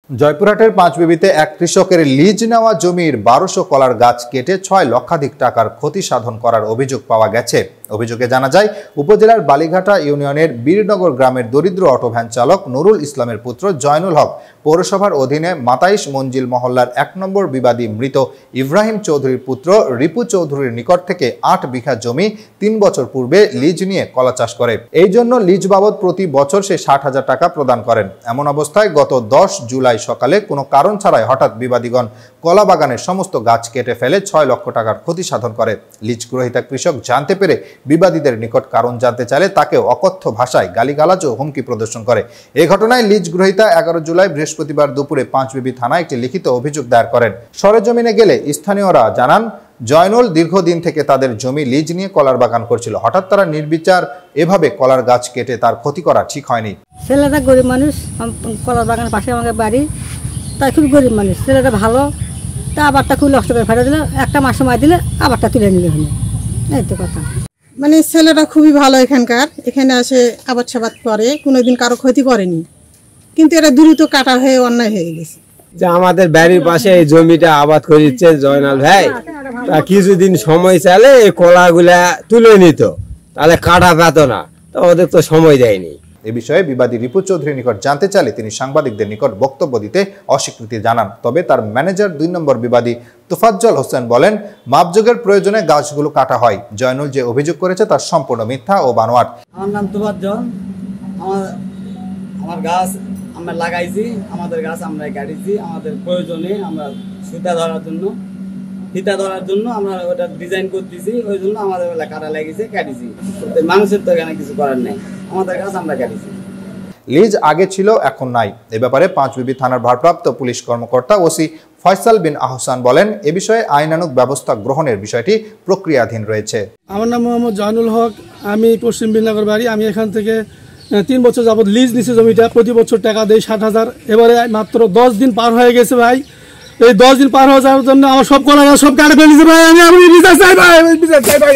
জয়পুরহাটের পাঁচবিবিতে এক কৃষকের লিজ নেওয়া জমির ১২০০ কলার গাছ কেটে ৬ লক্ষাধিক টাকার ক্ষতি সাধন করার অভিযোগ পাওয়া গেছে। অভিযোগে জানা যায়, উপজেলার বালিঘাটা ইউনিয়নের বীরনগর গ্রামের দরিদ্র অটোভ্যান চালক নুরুল ইসলামের পুত্র জয়নুল হক পৌরসভার অধীনে মাতাইশ মঞ্জিল মহল্লার ১ নম্বর বিবাদী মৃত ইব্রাহিম চৌধুরীর পুত্র রিপু চৌধুরীর নিকট থেকে ৮ বিঘা জমি ৩ বছর পূর্বে লিজ নিয়ে কলা চাষ করে। এই জন্য লিজ বাবদ প্রতি বছর সে ৬০,০০০ টাকা প্রদান করেন। এমন অবস্থায় গত ১০ জুলাই সকালে কোনো কারণ ছাড়াই হঠাৎ বিবাদীগণ কলা বাগানের সমস্ত গাছ কেটে ফেলে ৬ লক্ষ টাকার ক্ষতি সাধন করে। লিজ গ্রহীতা কৃষক জানতে পেরে বিবাদীদের নিকট কারণ জানতে চাইলে তাকে অকথ্য ভাষায় গালিগালাজ ও হুমকি প্রদর্শন করে। এই ঘটনায় লিজ গ্রহীতা ১১ জুলাই বৃহস্পতিবার দুপুরে পাঁচবিবি থানায় একটি লিখিত অভিযোগ দায়ের করেন। সরেজমিনে গেলে স্থানীয়রা জানান, জয়নুল দীর্ঘদিন থেকে তাদের জমি লিজ নিয়ে কলার বাগান করছিল। হঠাৎ তারা নির্বিচার এভাবে কলার গাছ কেটে তার ক্ষতি করা ঠিক হয়নি। ছেলেটা গরিব মানুষ, কলার বাগানের পাশে আমাদের বাড়ি, তাই খুব গরিব মানুষ। ছেলেটা ভালো, তা আবারটা খুব নষ্ট করে ফেলে দিলে, একটা মাস সময় দিলে আবারটা তুলে নিলে হলো, এই তো কথা। মানে ছেলেটা খুবই ভালো, এখানে আসে আবাদ সাবাদ করে, কোনোদিন কারো ক্ষতি করেনি, কিন্তু এটা দ্রুত কাটা হয়ে অন্যায় হয়ে গেছে। যে আমাদের বাড়ির পাশে এই জমিটা আবাদ করেছে জয়নাল ভাই, তা কিছুদিন সময় চাইলে এই কলাগুলা তুলে নিত, তাহলে কাটা পেত না, তো ওদের তো সময় দেয়নি। এ বিষয়ে বিবাদী রিপু চৌধুরীর নিকট জানতে চাইলে তিনি সাংবাদিকদের নিকট বক্তব্য দিতে অস্বীকৃতি জানান। তবে তার ম্যানেজার ২ নম্বর বিবাদী তোফাজ্জল হোসেন বলেন, মাপযোগের প্রয়োজনে গাছগুলো কাটা হয়। জয়নুল যে অভিযোগ করেছে তার সম্পূর্ণ মিথ্যা ও বানোয়াট। আমার নাম তোফাজ্জল, আমার গাছ আমরা লাগাইছি, আমাদের গাছ আমরা কাটিছি, আমাদের প্রয়োজনে আমরা সুতা ধরার জন্য, ফিতা ধরার জন্য আমরা ওটা ডিজাইন করতেছি, ওই জন্য আমাদের বেলা কাটা লাগিয়েছে, কাটিছি। মানুষের তো এখানে কিছু করার নেই, আমাদের গাছ আমরা কাটিছি। লিজ আগে ছিল, এখন নাই। এ ব্যাপারে পাঁচবিবি থানার ভারপ্রাপ্ত পুলিশ কর্মকর্তা ওসি ফয়সাল বিন আহসান বলেন, এ বিষয়ে আইনানুগ ব্যবস্থা গ্রহণের বিষয়টি প্রক্রিয়াধীন রয়েছে। আমার নাম মোহাম্মদ জয়নুল হক, আমি পশ্চিম বীরনগর বাড়ি। আমি এখান থেকে ৩ বছর যাবত লিজ নিছি জমিটা, প্রতি বছর টাকা দেয় ৬০,০০০। এবারে মাত্র ১০ দিন পার হয়ে গেছে ভাই। এই ১০ দিন পার হয়ে যাওয়ার জন্য আমার সব কলা সব কাটে ফেলেছে ভাই। আমি বিচার চাই ভাই, বিচার চাই ভাই।